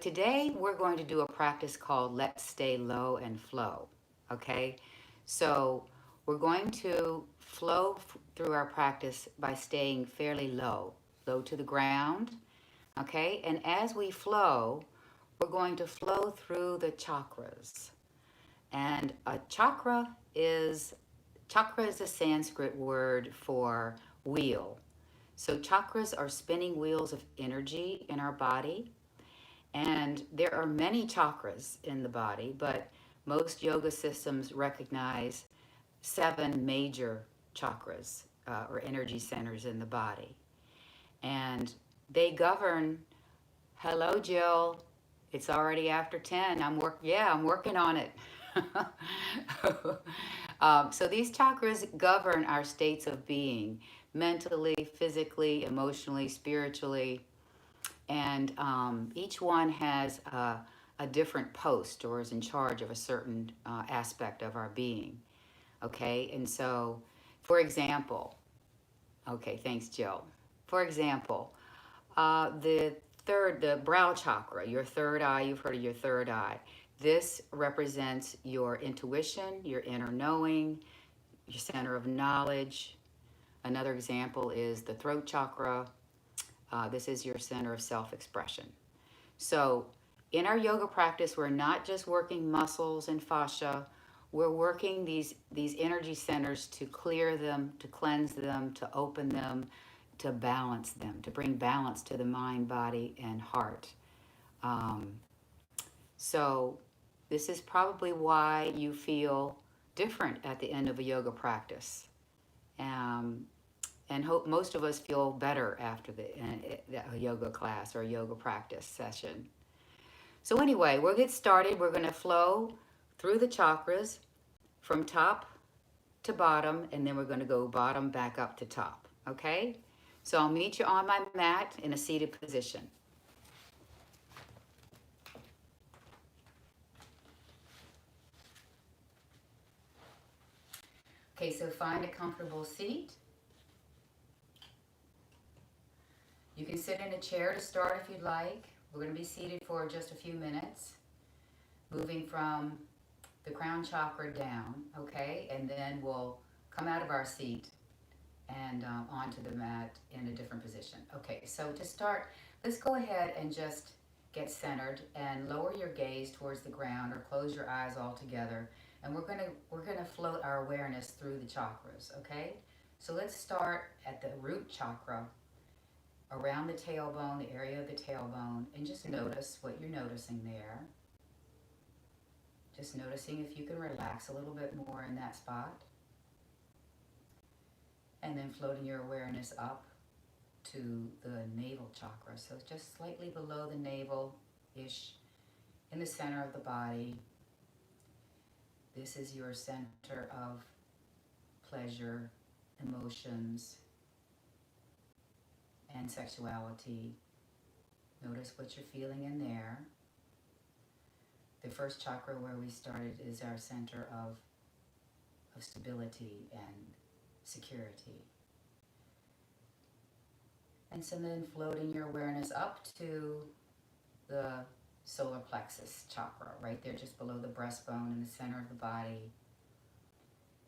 today we're going to do a practice called Let's Stay Low and Flow. Okay? So we're going to flow through our practice by staying fairly low, low to the ground. Okay? And as we flow, we're going to flow through the chakras. And a chakra is a Sanskrit word for wheel. So chakras are spinning wheels of energy in our body. And there are many chakras in the body, but most yoga systems recognize 7 major chakras or energy centers in the body. And they govern, hello, Jill. It's already after 10. I'm working on it. So these chakras govern our states of being mentally, physically, emotionally, spiritually, and each one has a different post or is in charge of a certain aspect of our being. Okay, and so, for example, okay, thanks, Jill. For example, the brow chakra, your third eye, you've heard of your third eye. This represents your intuition, your inner knowing, your center of knowledge. Another example is the throat chakra. This is your center of self-expression. So in our yoga practice, we're not just working muscles and fascia. We're working these energy centers to clear them, to cleanse them, to open them, to balance them, to bring balance to the mind, body, and heart. So this is probably why you feel different at the end of a yoga practice. And hope most of us feel better after a yoga class or a yoga practice session. So anyway, we'll get started. We're going to flow through the chakras from top to bottom, and then we're going to go bottom back up to top. Okay? So I'll meet you on my mat in a seated position. Okay, so find a comfortable seat. You can sit in a chair to start if you'd like. We're going to be seated for just a few minutes, moving from the crown chakra down, okay? And then we'll come out of our seat and onto the mat in a different position. Okay, so to start, let's go ahead and just get centered and lower your gaze towards the ground or close your eyes altogether. And we're gonna float our awareness through the chakras, okay? So let's start at the root chakra, around the tailbone, the area of the tailbone, and just notice what you're noticing there. Just noticing if you can relax a little bit more in that spot. And then floating your awareness up to the navel chakra. So just slightly below the navel-ish, in the center of the body. This is your center of pleasure, emotions, and sexuality. Notice what you're feeling in there. The first chakra where we started is our center of stability and security. And so then floating your awareness up to the solar plexus chakra, right there just below the breastbone in the center of the body.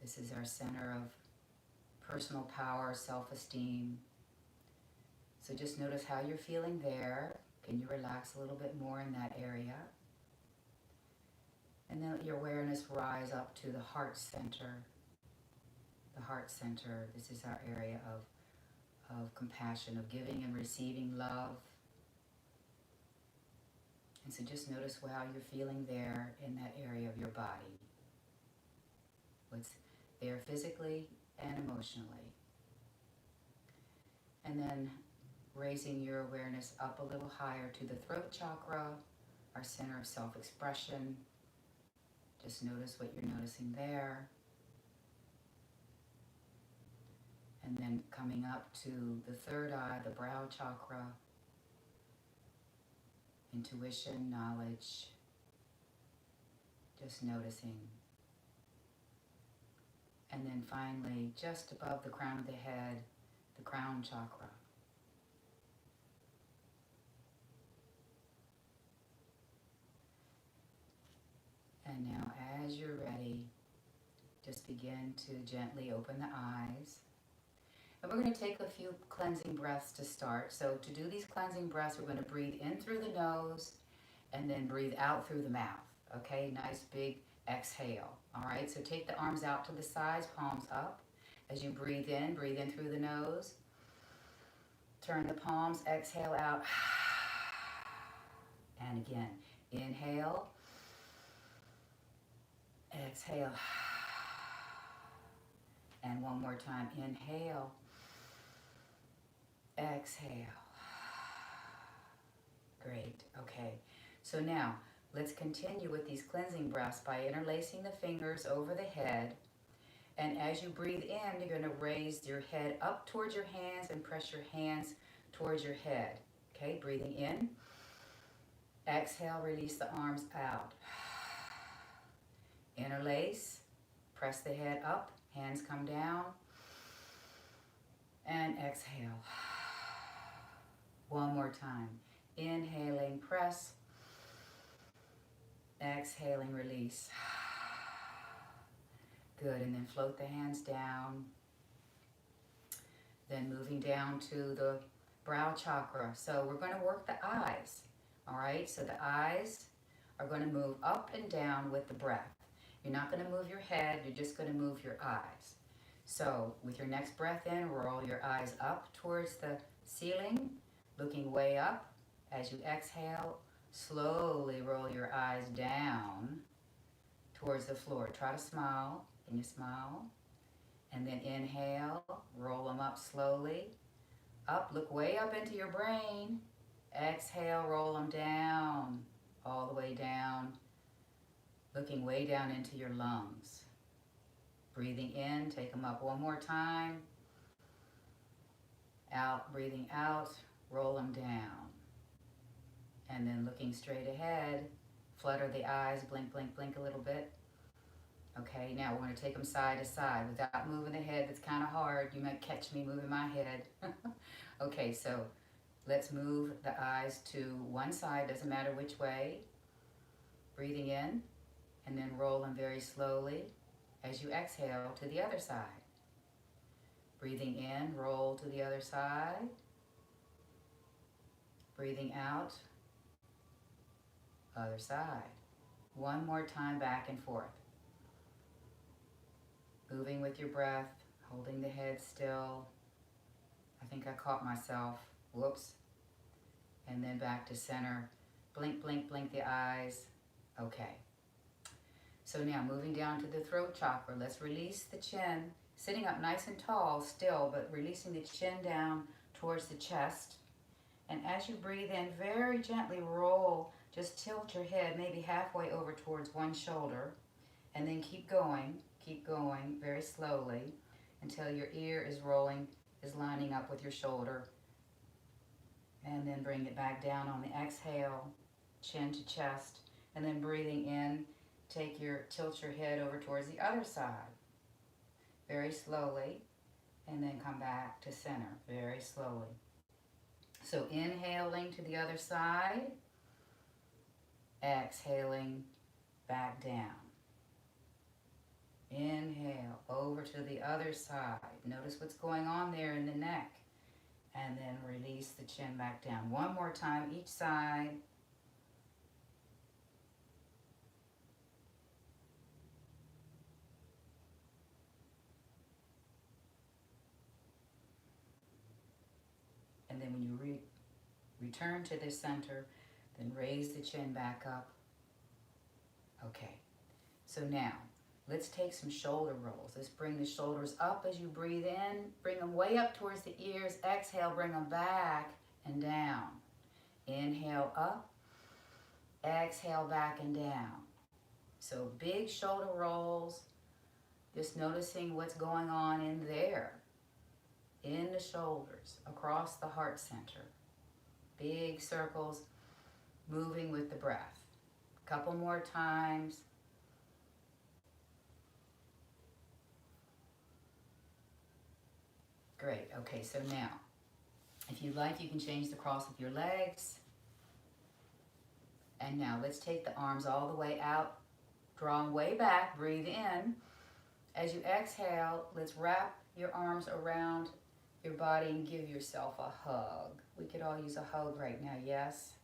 This is our center of personal power, self-esteem. So just notice how you're feeling there. Can you relax a little bit more in that area? And then let your awareness rise up to the heart center. The heart center, this is our area of compassion, of giving and receiving love. And so just notice how you're feeling there in that area of your body. What's there physically and emotionally. And then raising your awareness up a little higher to the throat chakra, our center of self-expression. Just notice what you're noticing there. And then coming up to the third eye, the brow chakra, intuition, knowledge, just noticing. And then finally, just above the crown of the head, the crown chakra. as you're ready, just begin to gently open the eyes. And we're going to take a few cleansing breaths to start. So to do these cleansing breaths, we're going to breathe in through the nose and then breathe out through the mouth. Okay, nice big exhale. All right, so take the arms out to the sides, palms up. As you breathe in through the nose. Turn the palms, exhale out. And again, inhale. Exhale. And one more time, inhale. Exhale. Great, okay. So now, let's continue with these cleansing breaths by interlacing the fingers over the head. And as you breathe in, you're going to raise your head up towards your hands and press your hands towards your head. Okay, breathing in. Exhale, release the arms out. Interlace, press the head up, hands come down. And exhale. One more time. Inhaling, press. Exhaling, release. Good, and then float the hands down. Then moving down to the brow chakra. So we're going to work the eyes, all right? So the eyes are going to move up and down with the breath. You're not going to move your head, you're just going to move your eyes. So with your next breath in, roll your eyes up towards the ceiling, looking way up. As you exhale, slowly roll your eyes down towards the floor. Try to smile. Can you smile? And then inhale, roll them up slowly. Up, look way up into your brain. Exhale, roll them down, all the way down, looking way down into your lungs. Breathing in, take them up one more time. Out, breathing out, roll them down. And then looking straight ahead, flutter the eyes, blink, blink, blink a little bit. Okay, now we're going to take them side to side without moving the head. That's kind of hard. You might catch me moving my head. Okay, so let's move the eyes to one side, doesn't matter which way. Breathing in, and then roll them very slowly as you exhale to the other side. Breathing in, roll to the other side. Breathing out, other side. One more time, back and forth. Moving with your breath, holding the head still. I think I caught myself. Whoops. And then back to center. Blink, blink, blink the eyes. Okay. So now moving down to the throat chakra. Let's release the chin. Sitting up nice and tall still, but releasing the chin down towards the chest. And as you breathe in, very gently roll. Just tilt your head maybe halfway over towards one shoulder. And then keep going very slowly until your ear is rolling, is lining up with your shoulder. And then bring it back down on the exhale, chin to chest. And then breathing in, tilt your head over towards the other side. Very slowly. And then come back to center, very slowly. So inhaling to the other side. Exhaling back down. Inhale, over to the other side. Notice what's going on there in the neck. And then release the chin back down. One more time, each side. And then when you return to the center, then raise the chin back up. Okay, so now, let's take some shoulder rolls. Let's bring the shoulders up as you breathe in. Bring them way up towards the ears. Exhale, bring them back and down. Inhale up. Exhale, back and down. So big shoulder rolls. Just noticing what's going on in there. In the shoulders, across the heart center. Big circles, moving with the breath. A couple more times. Great, okay, so now, if you like, you can change the cross of your legs. And now let's take the arms all the way out, Draw them way back, breathe in. As you exhale, let's wrap your arms around your body and give yourself a hug. We could all use a hug right now, yes?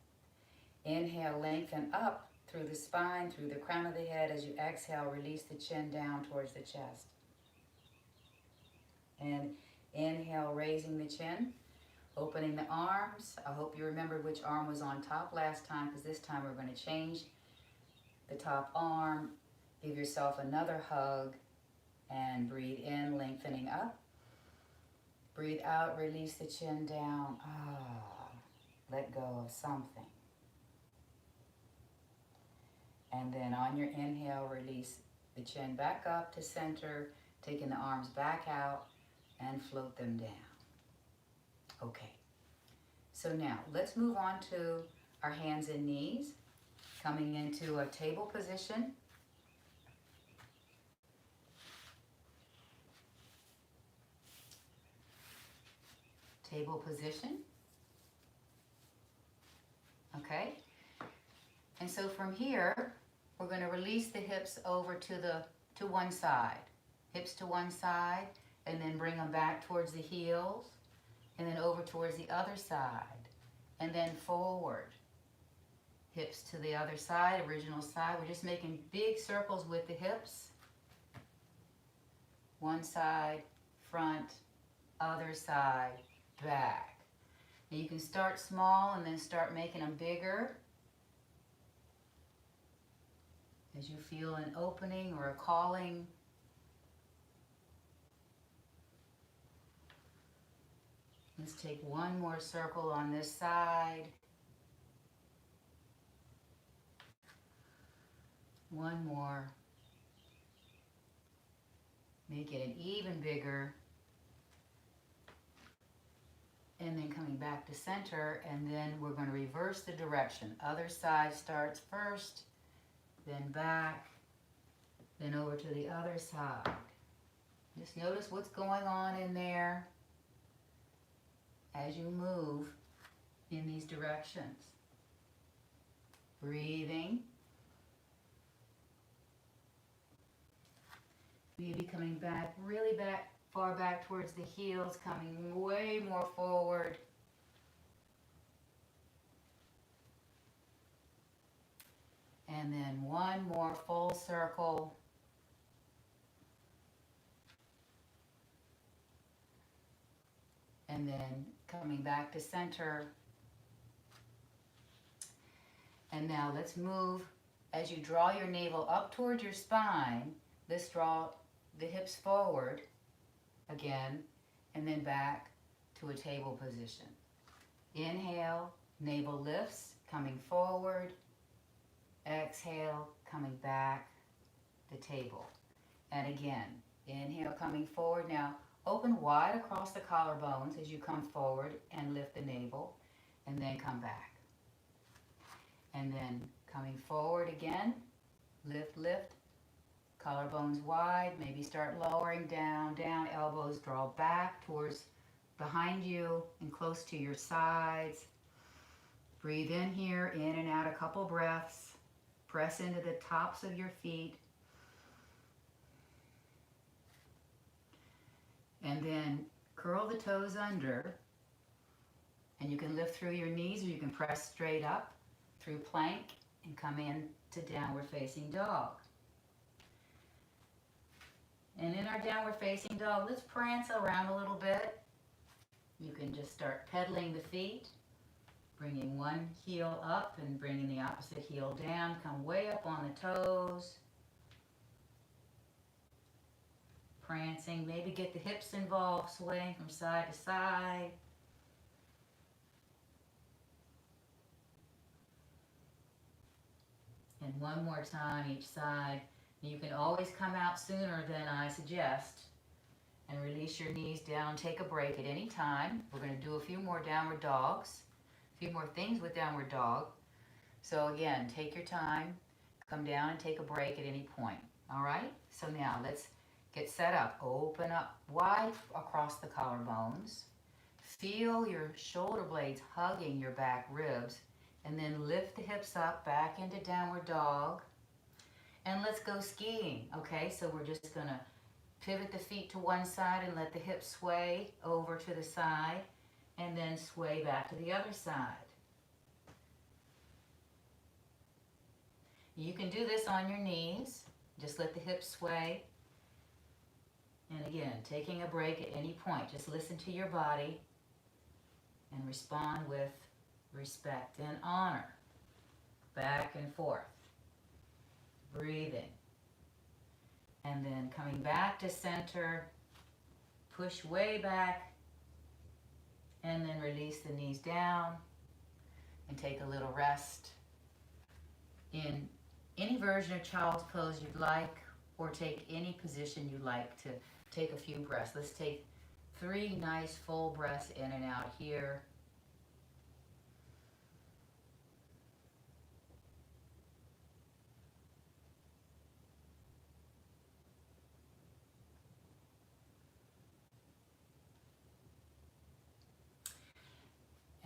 Inhale, lengthen up through the spine, through the crown of the head. As you exhale, release the chin down towards the chest. And inhale, raising the chin, opening the arms. I hope you remembered which arm was on top last time, because this time we're going to change the top arm. Give yourself another hug and breathe in, lengthening up. Breathe out, release the chin down. Let go of something. And then on your inhale, release the chin back up to center, taking the arms back out and float them down. Okay, so now let's move on to our hands and knees, coming into a table position. Table position. Okay, and so from here, we're going to release the hips over to one side. Hips to one side, and then bring them back towards the heels, and then over towards the other side, and then forward. Hips to the other side, original side. We're just making big circles with the hips. One side, front, other side, back. Now you can start small and then start making them bigger as you feel an opening or a calling. Let's take one more circle on this side. One more. Make it an even bigger. And then coming back to center, and then we're going to reverse the direction. Other side starts first, then back, then over to the other side. Just notice what's going on in there as you move in these directions. Breathing. Maybe coming back, really back, far back towards the heels, coming way more forward. And then one more full circle. And then coming back to center. And now let's move, as you draw your navel up towards your spine, let's draw the hips forward again, and then back to a table position. Inhale, navel lifts, coming forward. Exhale, coming back to table. And again, inhale, coming forward. Now, open wide across the collarbones as you come forward and lift the navel, and then come back. And then coming forward again, lift, lift. Collarbones wide, maybe start lowering down, down, elbows draw back towards behind you and close to your sides. Breathe in here, in and out a couple breaths. Press into the tops of your feet. And then curl the toes under. And you can lift through your knees, or you can press straight up through plank and come in to downward facing dog. And in our downward facing dog, let's prance around a little bit. You can just start pedaling the feet, bringing one heel up and bringing the opposite heel down. Come way up on the toes. Prancing, maybe get the hips involved, swaying from side to side. And one more time each side. You can always come out sooner than I suggest and release your knees down. Take a break at any time. We're going to do a few more downward dogs, a few more things with downward dog. So again, take your time, come down and take a break at any point. All right? So now let's get set up. Open up wide across the collarbones. Feel your shoulder blades hugging your back ribs, and then lift the hips up back into downward dog. and let's go skiing. Okay, so we're just gonna pivot the feet to one side and let the hips sway over to the side, and then sway back to the other side. You can do this on your knees. Just let the hips sway. And again, taking a break at any point. Just listen to your body and respond with respect and honor. Back and forth. Breathing. And then coming back to center. Push way back. And then release the knees down. And take a little rest in any version of child's pose you'd like, or take any position you like to take a few breaths. Let's take 3 nice full breaths in and out here.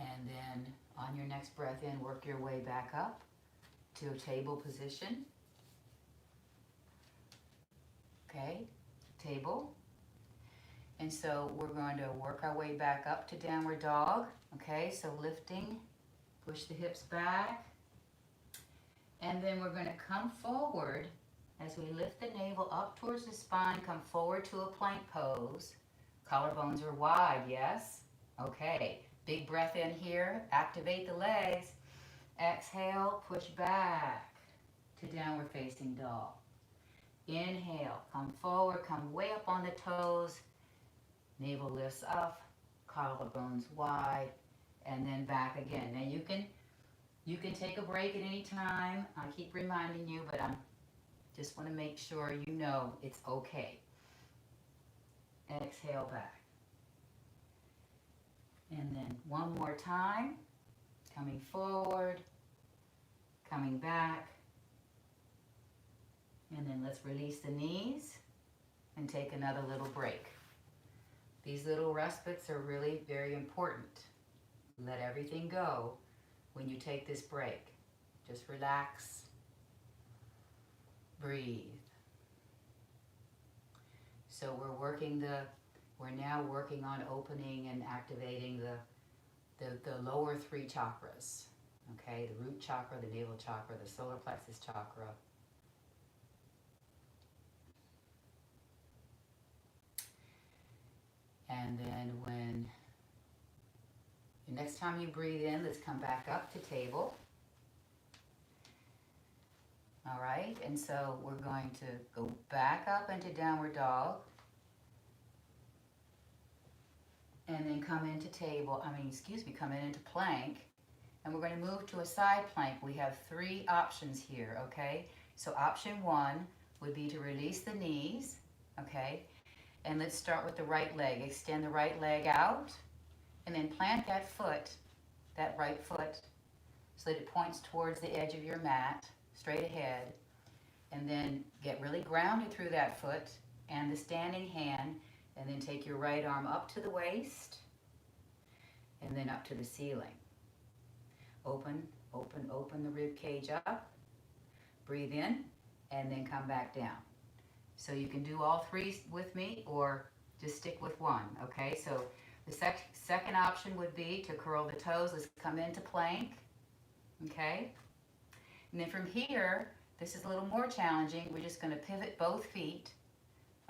And then on your next breath in, work your way back up to a table position. Okay, table. And so we're going to work our way back up to downward dog. Okay, so lifting, push the hips back. And then we're going to come forward as we lift the navel up towards the spine, come forward to a plank pose. Collarbones are wide, yes? Okay, big breath in here, activate the legs. Exhale, push back to downward facing dog. Inhale, come forward, come way up on the toes. Navel lifts up, collarbones wide, and then back again. Now you can take a break at any time. I keep reminding you, but I just want to make sure you know it's okay. Exhale back. And then one more time. Coming forward, coming back, and then let's release the knees and take another little break. These little respites are really very important. Let everything go when you take this break. Just relax, breathe. So we're now working on opening and activating the lower 3 chakras, okay? The root chakra, the navel chakra, the solar plexus chakra. And then the next time you breathe in, let's come back up to table. All right, and so we're going to go back up into downward dog. And then come into come into plank. And we're going to move to a side plank. We have 3 options here, okay? So option 1 would be to release the knees, okay? And let's start with the right leg. Extend the right leg out, and then plant that right foot, so that it points towards the edge of your mat, straight ahead. And then get really grounded through that foot and the standing hand. And then take your right arm up to the waist and then up to the ceiling. Open the rib cage up. Breathe in and then come back down. So you can do all 3 with me or just stick with one, okay? So the second option would be to curl the toes. Let's come into plank, okay? And then from here, this is a little more challenging. We're just going to pivot both feet.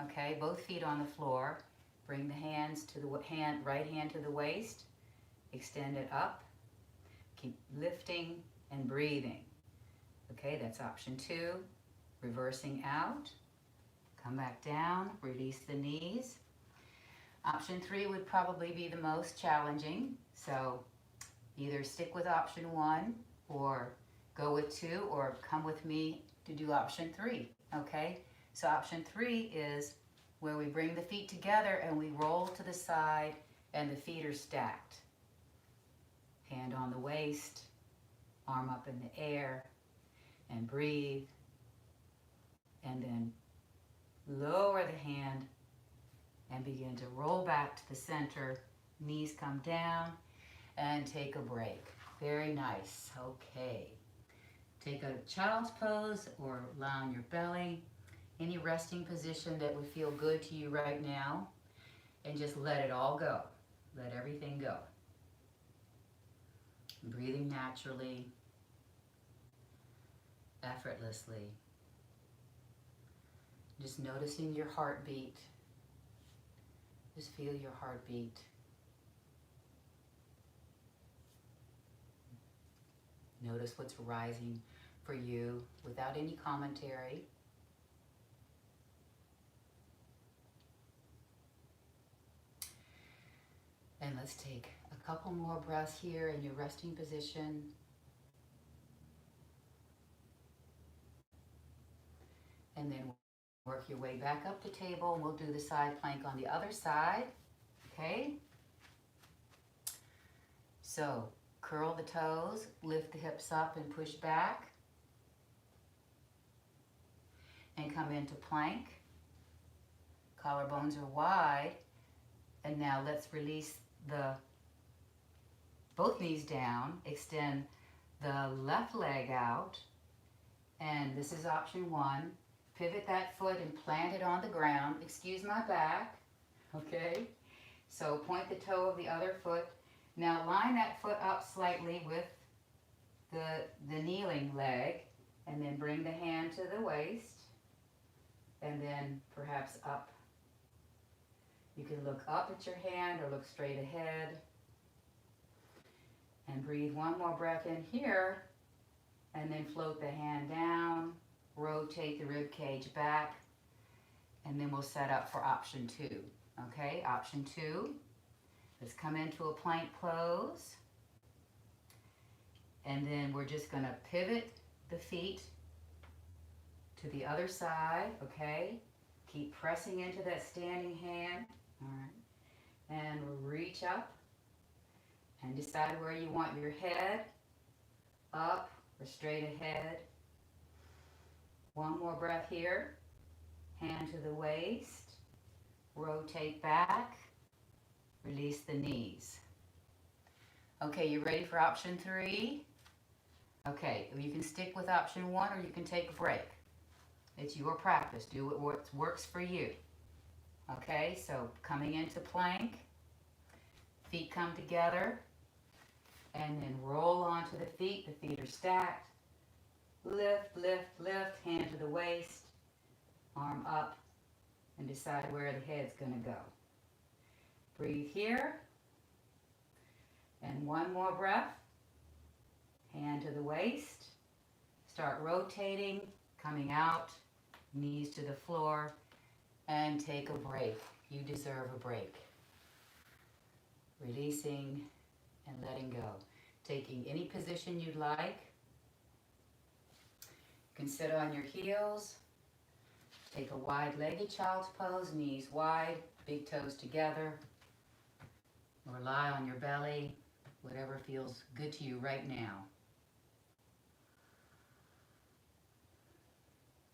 Okay, both feet on the floor. Bring the hands to the right hand to the waist. Extend it up. Keep lifting and breathing. Okay, that's option 2. Reversing out. Come back down. Release the knees. Option 3 would probably be the most challenging. So either stick with option 1 or go with 2 or come with me to do option 3. Okay? So option 3 is where we bring the feet together and we roll to the side and the feet are stacked. Hand on the waist, arm up in the air, and breathe. And then lower the hand and begin to roll back to the center. Knees come down and take a break. Very nice. Okay. Take a child's pose or lie on your belly, any resting position that would feel good to you right now, and just let it all go. Let everything go. Breathing naturally, effortlessly. Just noticing your heartbeat. Just feel your heartbeat. Notice what's rising for you without any commentary. And let's take a couple more breaths here in your resting position. And then work your way back up to table, and we'll do the side plank on the other side, okay? So, curl the toes, lift the hips up and push back. And come into plank. Collarbones are wide. And now let's release both knees down, extend the left leg out. And this is option one. Pivot that foot and plant it on the ground. Excuse my back, okay? So point the toe of the other foot. Now line that foot up slightly with the kneeling leg, and then bring the hand to the waist, and then perhaps up. You can look up at your hand or look straight ahead. And breathe one more breath in here, and then float the hand down. Rotate the rib cage back, and then we'll set up for option two. Okay, option two. Let's come into a plank pose, and then we're just going to pivot the feet to the other side. Okay, keep pressing into that standing hand. All right, and reach up and decide where you want your head, up or straight ahead. One more breath here. Hand to the waist. Rotate back. Release the knees. Okay, you ready for option three? Okay, you can stick with option one or you can take a break. It's your practice. Do what works for you. Okay, so coming into plank. Feet come together. And then roll onto the feet. The feet are stacked. Lift, lift, lift, hand to the waist, arm up, and decide where the head's going to go. Breathe here, and one more breath. Hand to the waist, start rotating, coming out, knees to the floor, and take a break. You deserve a break. Releasing and letting go. Taking any position you'd like. You can sit on your heels, take a wide-legged child's pose, knees wide, big toes together, or lie on your belly, whatever feels good to you right now.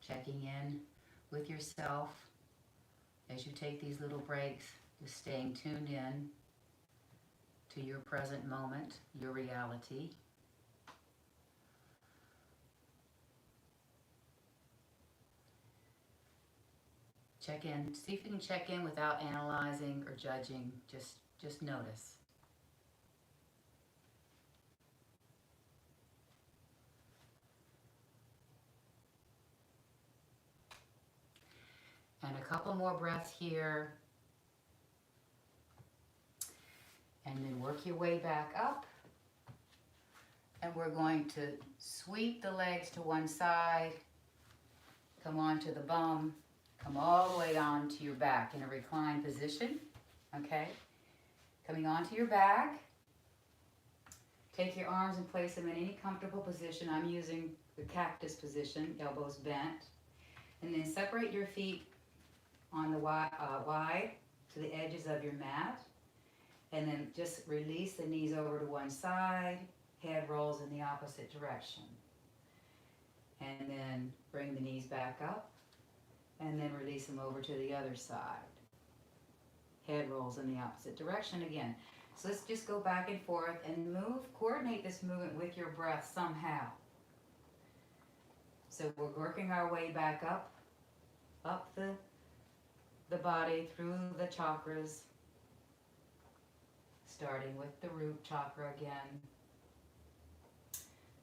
Checking in with yourself as you take these little breaks, just staying tuned in to your present moment, your reality. Check in, see if you can check in without analyzing or judging, just notice. And a couple more breaths here. And then work your way back up. And we're going to sweep the legs to one side, come onto the bum, come all the way onto your back in a reclined position, okay? Coming onto your back. Take your arms and place them in any comfortable position. I'm using the cactus position, elbows bent. And then separate your feet on the wide to the edges of your mat. And then just release the knees over to one side. Head rolls in the opposite direction. And then bring the knees back up. And then release them over to the other side. Head rolls in the opposite direction again. So let's just go back and forth and move, coordinate this movement with your breath somehow. So we're working our way back up the body through the chakras, starting with the root chakra again.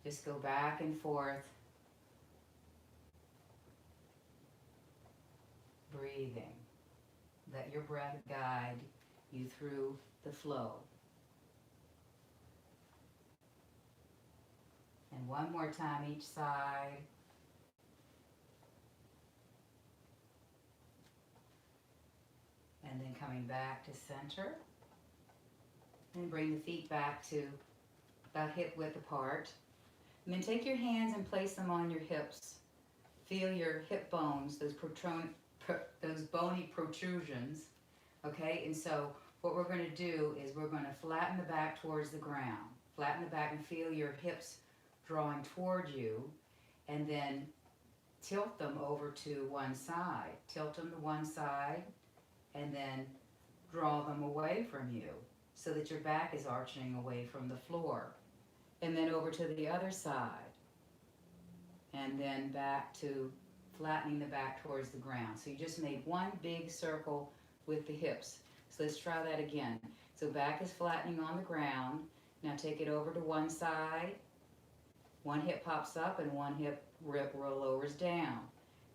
Just go back and forth, breathing. Let your breath guide you through the flow. And one more time each side. And then coming back to center. And bring the feet back to about hip width apart. And then take your hands and place them on your hips. Feel your hip bones, those bony protrusions. Okay, and so what we're going to do is we're going to flatten the back towards the ground. Flatten the back and feel your hips drawing toward you, and then tilt them over to one side. Tilt them to one side, and then draw them away from you so that your back is arching away from the floor. And then over to the other side, and then back to flattening the back towards the ground. So you just made one big circle with the hips. So let's try that again. So back is flattening on the ground. Now take it over to one side. One hip pops up and one hip lowers down.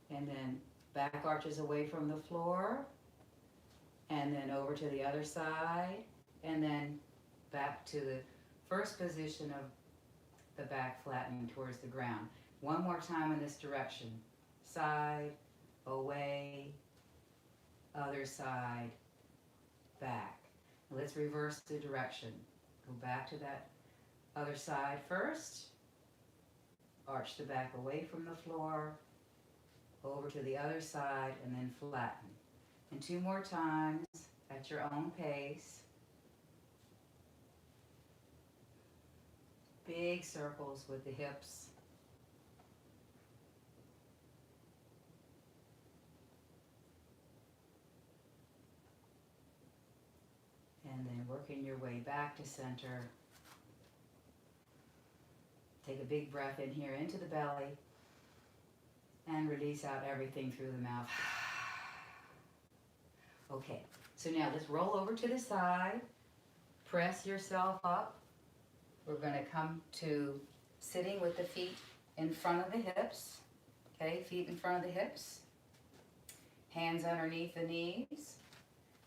And then back arches away from the floor. And then over to the other side. And then back to the first position of the back flattening towards the ground. One more time in this direction. Side, away, other side, back. Now let's reverse the direction. Go back to that other side first. Arch the back away from the floor, over to the other side, and then flatten. And two more times at your own pace. Big circles with the hips. And then working your way back to center. Take a big breath in here into the belly and release out everything through the mouth. Okay, so now let's roll over to the side. Press yourself up. We're going to come to sitting with the feet in front of the hips. Okay, feet in front of the hips. Hands underneath the knees.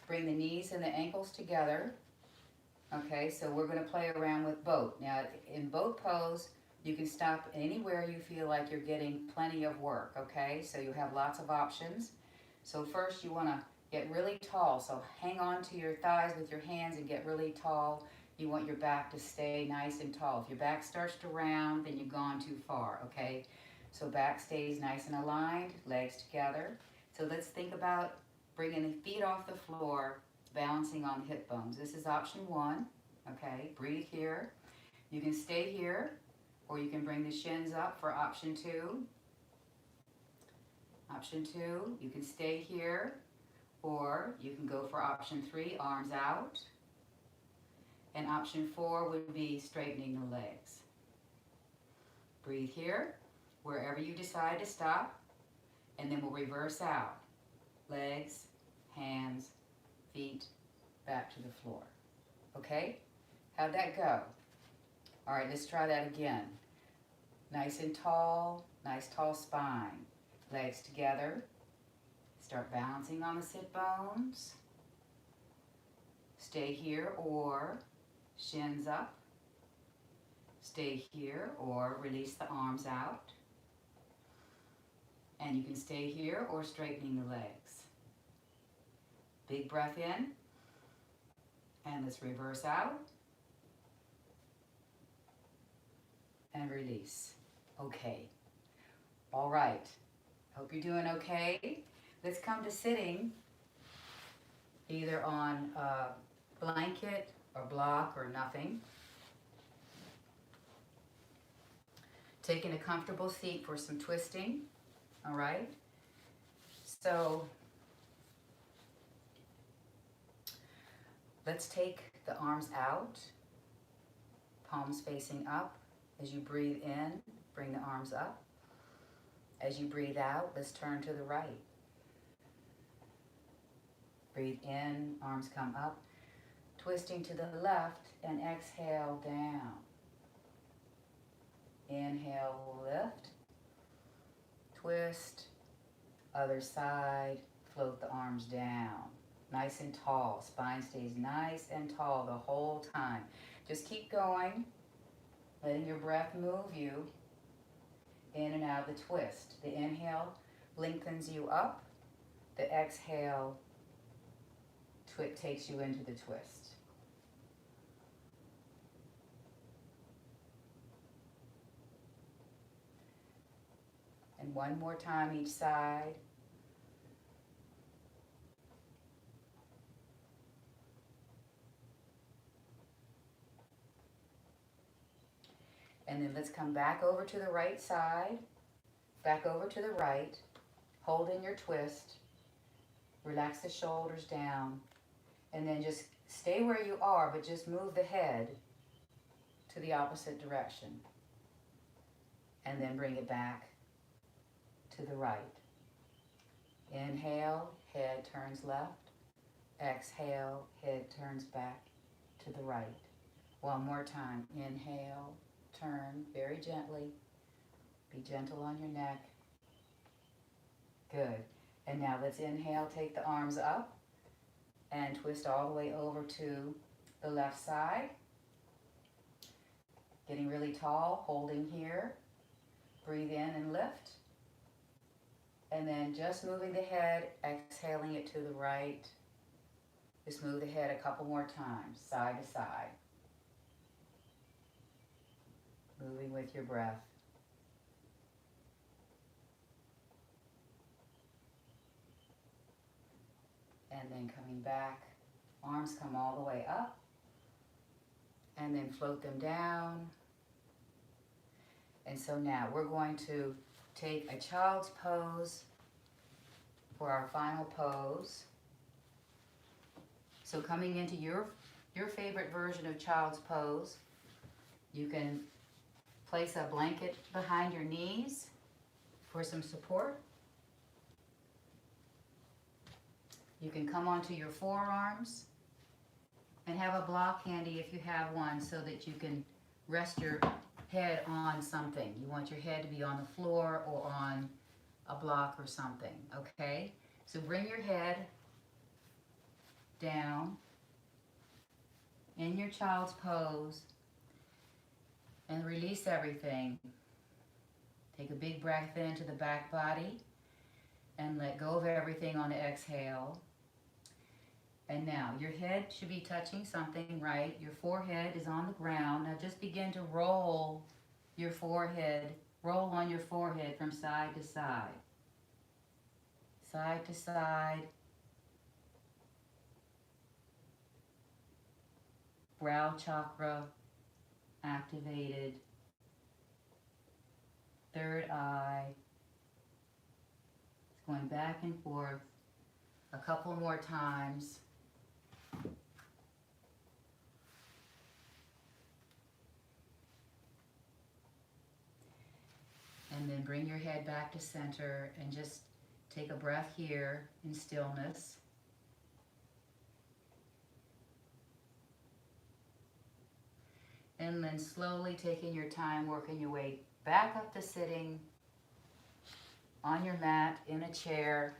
Bring the knees and the ankles together. Okay, so we're going to play around with boat. Now, in boat pose, you can stop anywhere you feel like you're getting plenty of work, okay? So you have lots of options. So first you want to get really tall. So hang on to your thighs with your hands and get really tall. You want your back to stay nice and tall. If your back starts to round, then you've gone too far, okay? So back stays nice and aligned, legs together. So let's think about bringing the feet off the floor, balancing on the hip bones. This is option one, okay? Breathe here. You can stay here, or you can bring the shins up for option two. Option two, you can stay here, or you can go for option three, arms out. And option four would be straightening the legs. Breathe here, wherever you decide to stop, and then we'll reverse out. Legs, hands, feet, back to the floor. Okay? How'd that go? All right, let's try that again. Nice and tall, nice tall spine. Legs together. Start balancing on the sit bones. Stay here or shins up. Stay here or release the arms out. And you can stay here or straightening the legs. Big breath in. And let's reverse out. And release. Okay. All right. Hope you're doing okay. Let's come to sitting either on a blanket or block or nothing. Taking a comfortable seat for some twisting. All right. So let's take the arms out, palms facing up. As you breathe in, bring the arms up. As you breathe out, let's turn to the right. Breathe in, arms come up, twisting to the left, and exhale down. Inhale, lift, twist, other side, float the arms down. Nice and tall, spine stays nice and tall the whole time. Just keep going, letting your breath move you in and out of the twist. The inhale lengthens you up, the exhale takes you into the twist. And one more time each side. And then let's come back over to the right side, back over to the right, holding your twist. Relax the shoulders down, and then just stay where you are, but just move the head to the opposite direction. And then bring it back to the right. Inhale, head turns left. Exhale, head turns back to the right. One more time. Inhale, turn very gently. Be gentle on your neck. Good. And now let's inhale, take the arms up and twist all the way over to the left side. Getting really tall, holding here. Breathe in and lift. And then just moving the head, exhaling it to the right. Just move the head a couple more times, side to side. Moving with your breath. And then coming back, arms come all the way up, and then float them down. And so now we're going to take a child's pose for our final pose. So coming into your favorite version of child's pose, you can place a blanket behind your knees for some support. You can come onto your forearms and have a block handy if you have one so that you can rest your head on something. You want your head to be on the floor or on a block or something, okay? So bring your head down in your child's pose and release everything. Take a big breath into the back body and let go of everything on the exhale. And now your head should be touching something, right? Your forehead is on the ground. Now just begin to roll your forehead, roll on your forehead from side to side. Side to side. Brow chakra activated. Third eye. It's going back and forth a couple more times. And then bring your head back to center and just take a breath here in stillness. And then slowly taking your time, working your way back up to sitting on your mat, in a chair.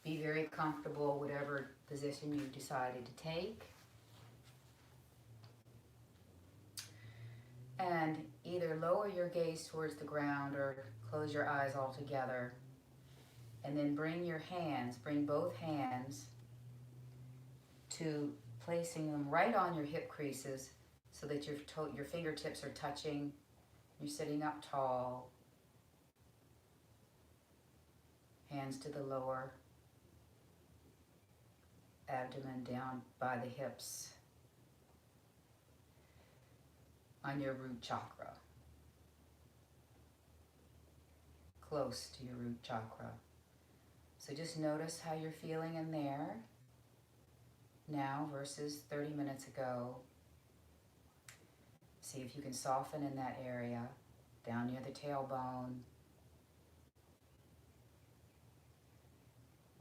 Be very comfortable, whatever position you've decided to take. And either lower your gaze towards the ground or close your eyes altogether. And then bring your hands, bring both hands to placing them right on your hip creases so that your fingertips are touching. You're sitting up tall. Hands to the lower abdomen, down by the hips, on your root chakra, close to your root chakra. So just notice how you're feeling in there now versus 30 minutes ago. See if you can soften in that area, down near the tailbone.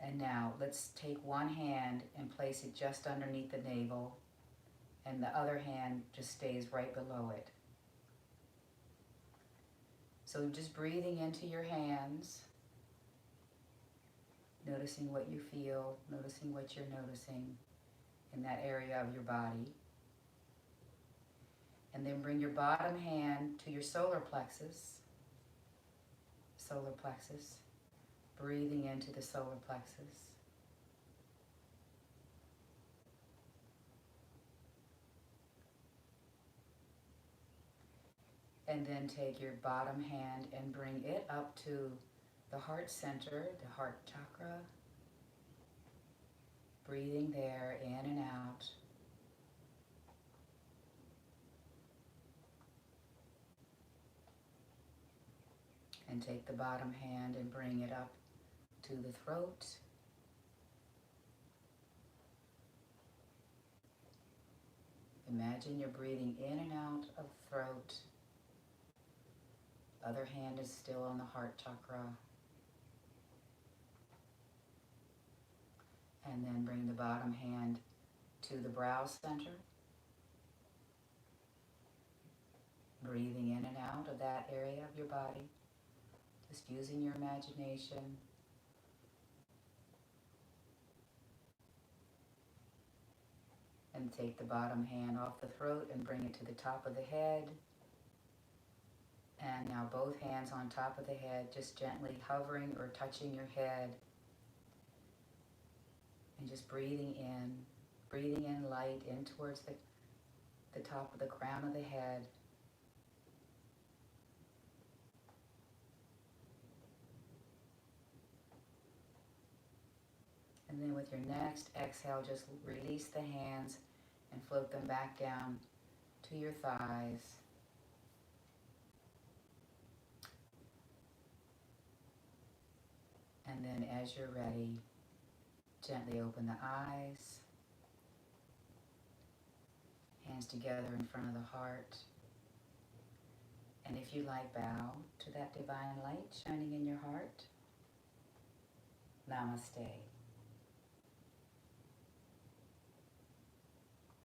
And now let's take one hand and place it just underneath the navel, and the other hand just stays right below it. So just breathing into your hands, noticing what you feel, noticing what you're noticing in that area of your body. And then bring your bottom hand to your solar plexus. Solar plexus. Breathing into the solar plexus. And then take your bottom hand and bring it up to the heart center, the heart chakra. Breathing there, in and out. And take the bottom hand and bring it up to the throat. Imagine you're breathing in and out of the throat. Other hand is still on the heart chakra. And then bring the bottom hand to the brow center. Breathing in and out of that area of your body. Just using your imagination. And take the bottom hand off the throat and bring it to the top of the head. And now both hands on top of the head, just gently hovering or touching your head. And just breathing in light in towards the top of the crown of the head. And then with your next exhale, just release the hands and float them back down to your thighs. And then as you're ready, gently open the eyes. Hands together in front of the heart. And if you like, bow to that divine light shining in your heart. Namaste.